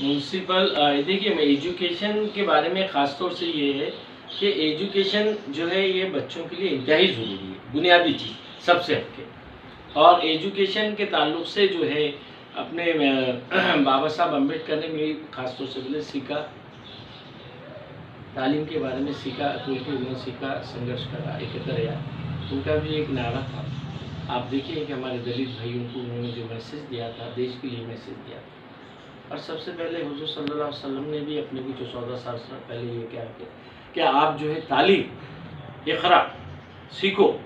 Municipal देखिए, मैं education के बारे में ख़ास तौर से ये है कि एजुकेशन जो है ये बच्चों के लिए इंतहाई ज़रूरी है, बुनियादी चीज़ सबसे हटके। और एजुकेशन के ताल्लुक से जो है अपने बाबा साहब अम्बेडकर ने मेरी ख़ास तौर से बोले सीखा, तालीम के बारे में सीखा, तो उन्होंने सीखा, संघर्ष करा, एकत्र रहा। उनका भी एक नारा था, आप देखिए कि हमारे दलित भाइयों को उन्होंने जो मैसेज दिया था, देश के लिए मैसेज दिया था। और सबसे पहले हुज़ूर सल्लल्लाहु अलैहि वसल्लम ने भी अपने कुछ 14 साल पहले ये क्या किया कि आप जो है तालीम इक़रा सीखो,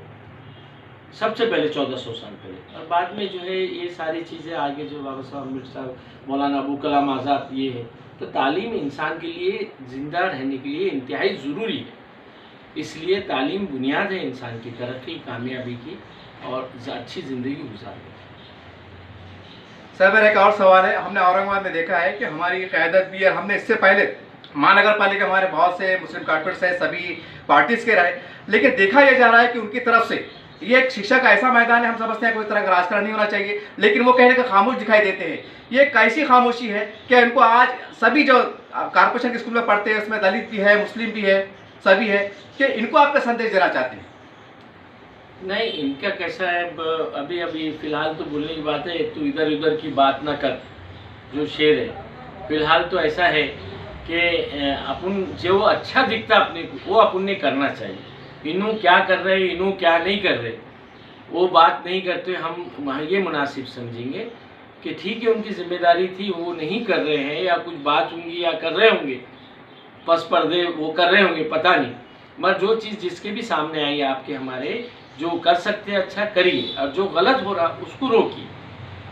सबसे पहले 1400 साल पहले। और बाद में जो है ये सारी चीज़ें आगे जो बाबा साहब अम्बेडकर साहब, मौलाना अबुल कलाम आज़ाद, ये है। तो तालीम इंसान के लिए ज़िंदा रहने के लिए इंतहाई ज़रूरी है। इसलिए तालीम बुनियाद है इंसान की तरक्की, कामयाबी की और अच्छी ज़िंदगी गुजारने की। सर मेरा एक और सवाल है, हमने औरंगाबाद में देखा है कि हमारी क़यादत भी है, हमने इससे पहले महानगर पालिका हमारे बहुत से मुस्लिम कॉर्पोरेट्स है, सभी पार्टीज़ के रहे, लेकिन देखा यह जा रहा है कि उनकी तरफ से ये एक शिक्षा का ऐसा मैदान है, हम समझते हैं कोई तरह का राजकारण नहीं होना चाहिए, लेकिन वो कहने का खामोश दिखाई देते हैं। ये कैसी खामोशी है कि इनको आज सभी जो कॉर्पोरेशन के स्कूल में पढ़ते हैं उसमें दलित भी है, मुस्लिम भी है, सभी है, कि इनको आपका संदेश देना चाहते हैं? नहीं, इनका कैसा है, अभी अभी फ़िलहाल तो बोलने की बात है, तू इधर उधर की बात ना कर, जो शेर है। फ़िलहाल तो ऐसा है कि अपन जो अच्छा दिखता अपने को वो अपन ने करना चाहिए। इन्हों क्या कर रहे, इन्हों क्या नहीं कर रहे, वो बात नहीं करते। हम ये मुनासिब समझेंगे कि ठीक है, उनकी जिम्मेदारी थी, वो नहीं कर रहे हैं, या कुछ बात होंगी या कर रहे होंगे, पस पर्दे वो कर रहे होंगे, पता नहीं। मगर जो चीज़ जिसके भी सामने आई आपके, हमारे जो कर सकते हैं अच्छा करिए, और जो गलत हो रहा उसको रोकिए।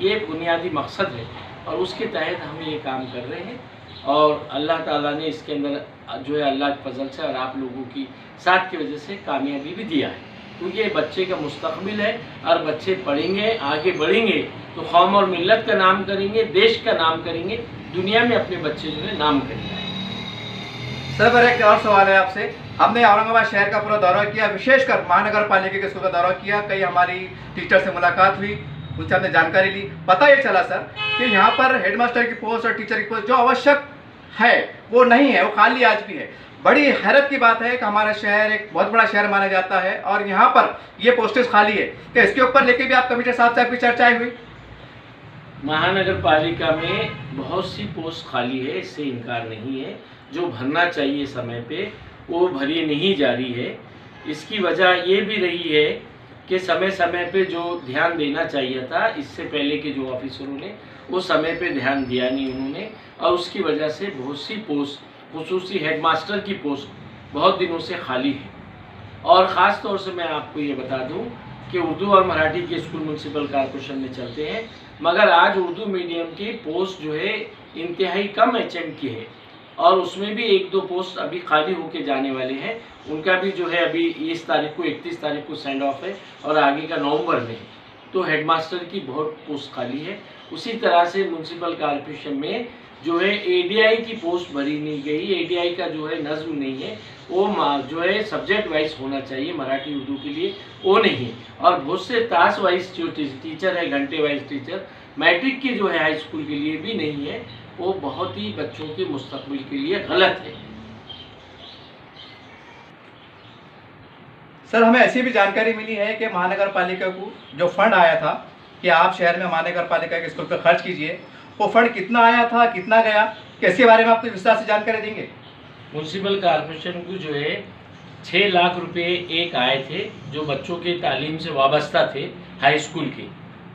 ये बुनियादी मकसद है और उसके तहत हम ये काम कर रहे हैं। और अल्लाह ताला ने इसके अंदर जो है अल्लाह के फजल से और आप लोगों की साथ की वजह से कामयाबी भी दिया है, क्योंकि ये बच्चे का मुस्तकबिल है। और बच्चे पढ़ेंगे, आगे बढ़ेंगे तो कौम और मिल्लत का नाम करेंगे, देश का नाम करेंगे, दुनिया में अपने बच्चे जो है नाम करेंगे। सर मेरा एक और सवाल है आपसे, हमने औरंगाबाद शहर का पूरा दौरा किया, विशेषकर महानगर पालिका के स्कूल का दौरा किया, कई हमारी टीचर से मुलाकात हुई, उनसे हमने जानकारी ली। पता ये चला सर कि यहाँ पर हेडमास्टर की पोस्ट और टीचर की पोस्ट जो आवश्यक है वो नहीं है, वो खाली आज भी है। बड़ी हैरत की बात है कि हमारा शहर एक बहुत बड़ा शहर माना जाता है और यहाँ पर ये पोस्टेज खाली है, तो इसके ऊपर लेके भी आप कमिश्नर साहब से आपकी चर्चाएं हुई? महानगर पालिका में बहुत सी पोस्ट खाली है, इससे इनकार नहीं है। जो भरना चाहिए समय पे वो भरी नहीं जा रही है। इसकी वजह ये भी रही है कि समय समय पे जो ध्यान देना चाहिए था, इससे पहले के जो ऑफिसरों ने वो समय पे ध्यान दिया नहीं उन्होंने, और उसकी वजह से बहुत सी पोस्ट, खुसूसी हेडमास्टर की पोस्ट बहुत दिनों से खाली है। और ख़ास तौर से मैं आपको ये बता दूं कि उर्दू और मराठी के स्कूल म्यूनसिपल कॉर्पोरेशन में चलते हैं, मगर आज उर्दू मीडियम की पोस्ट जो है इंतहाई कम HM की है, और उसमें भी 1-2 पोस्ट अभी खाली होके जाने वाले हैं। उनका भी जो है अभी 30 तारीख को 31 तारीख को सेंड ऑफ है, और आगे का नवंबर में। तो हेडमास्टर की बहुत पोस्ट खाली है। उसी तरह से म्यूनसिपल कॉर्पोरेशन में जो है ADI की पोस्ट भरी नहीं गई। ADI का जो है नज़्म नहीं है, वो जो है सब्जेक्ट वाइज होना चाहिए, मराठी उर्दू के लिए वो नहीं है। और बहुत से तास वाइज जो टीचर है, घंटे वाइज टीचर मैट्रिक के जो है हाई स्कूल के लिए भी नहीं है। वो बहुत ही बच्चों के मुस्तकबिल के लिए गलत है। सर हमें ऐसी भी जानकारी मिली है कि महानगर पालिका को जो फंड आया था कि आप शहर में महानगर पालिका के स्कूल पर खर्च कीजिए, वो फंड कितना आया था, कितना गया, किसके बारे में आप कुछ विस्तार से जानकारी देंगे? म्यूनसिपल कॉर्पोरेशन को जो है 6 लाख रुपए एक आए थे, जो बच्चों के तालीम से वाबस्ता थे हाई स्कूल के,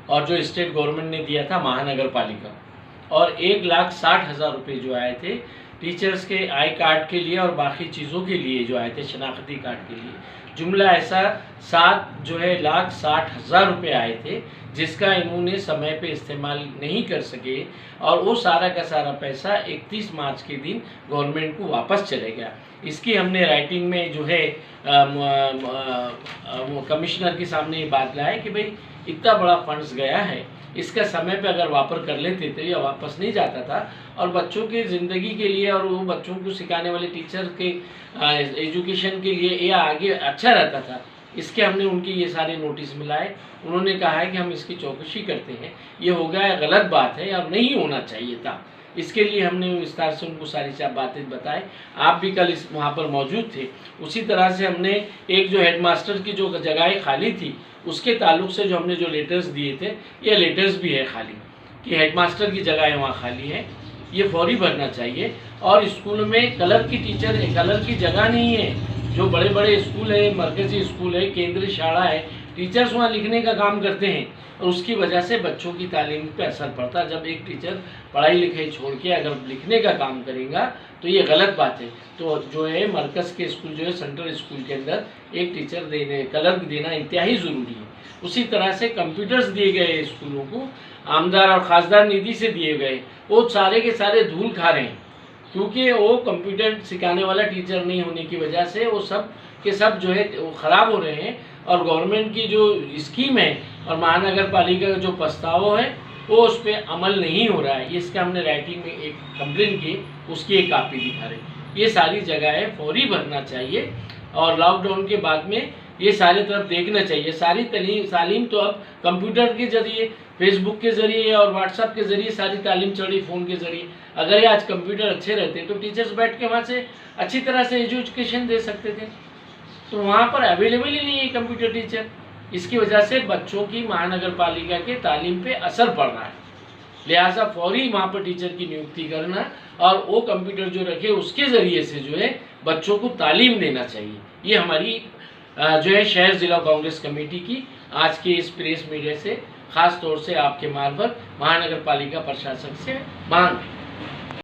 और जो स्टेट गवर्नमेंट ने दिया था महानगर पालिका। और 1,60,000 रुपये जो आए थे टीचर्स के आई कार्ड के लिए और बाकी चीज़ों के लिए जो आए थे, शनाख्ती कार्ड के लिए। जुमला ऐसा 7,60,000 रुपये आए थे, जिसका इन्होंने समय पे इस्तेमाल नहीं कर सके, और वो सारा का सारा पैसा 31 मार्च के दिन गवर्नमेंट को वापस चले गया। इसकी हमने राइटिंग में जो है कमिश्नर के सामने ये बात लाए कि भाई इतना बड़ा फंड्स गया है, इसका समय पे अगर वापर कर लेते थे या वापस नहीं जाता था, और बच्चों की ज़िंदगी के लिए और वो बच्चों को सिखाने वाले टीचर के एजुकेशन के लिए या आगे अच्छा रहता था, इसके हमने उनके ये सारे नोटिस मिलाए। उन्होंने कहा है कि हम इसकी चौकसी करते हैं, ये हो गया गलत बात है और नहीं होना चाहिए था। इसके लिए हमने विस्तार से उनको सारी बातें बताए। आप भी कल वहाँ पर मौजूद थे। उसी तरह से हमने एक जो हेडमास्टर की जो जगहें खाली थी उसके ताल्लुक से जो हमने जो लेटर्स दिए थे, ये लेटर्स भी है खाली कि हेडमास्टर की जगहें वहाँ खाली है, ये फौरी भरना चाहिए। और स्कूल में कलर की कलर की जगह नहीं है। जो बड़े बड़े स्कूल है, मरकजी स्कूल है, केंद्रीय शाला है, टीचर्स वहाँ लिखने का काम करते हैं और उसकी वजह से बच्चों की तालीम पे असर पड़ता है। जब एक टीचर पढ़ाई लिखाई छोड़ के अगर लिखने का काम करेगा तो ये गलत बात है। तो जो है मरकज़ के स्कूल जो है सेंट्रल स्कूल के अंदर एक टीचर कलर देना इंतहाई ज़रूरी है। उसी तरह से कंप्यूटर्स दिए गए स्कूलों को, आमदार और खासदार निधि से दिए गए, वो सारे के सारे धूल खा रहे हैं क्योंकि वो कंप्यूटर सिखाने वाला टीचर नहीं होने की वजह से वो सब के सब जो है वो ख़राब हो रहे हैं। और गवर्नमेंट की जो स्कीम है और महानगर पालिका का जो प्रस्ताव है वो उस पर अमल नहीं हो रहा है। इसका हमने राइटिंग में एक कंप्लेन की, उसकी एक कापी दिखा रहे। ये सारी जगहें फौरी भरना चाहिए और लॉकडाउन के बाद में ये सारे तरफ देखना चाहिए। सारी तालीम तो अब कंप्यूटर के ज़रिए, फेसबुक के ज़रिए और व्हाट्सएप के ज़रिए सारी तालीम चल रही, फ़ोन के ज़रिए। अगर ये आज कंप्यूटर अच्छे रहते तो टीचर्स बैठ के वहाँ से अच्छी तरह से एजुकेशन दे सकते थे। तो वहाँ पर अवेलेबल ही नहीं है कंप्यूटर टीचर। इसकी वजह से बच्चों की महानगर पालिका के तालीम पे असर पड़ रहा है। लिहाजा फौरी वहाँ पर टीचर की नियुक्ति करना और वो कंप्यूटर जो रखे उसके ज़रिए से जो है बच्चों को तालीम देना चाहिए। ये हमारी जो है शहर ज़िला कांग्रेस कमेटी की आज के इस प्रेस मीडिया से ख़ास तौर से आपके मार्फत महानगर पालिका प्रशासन से मांग है।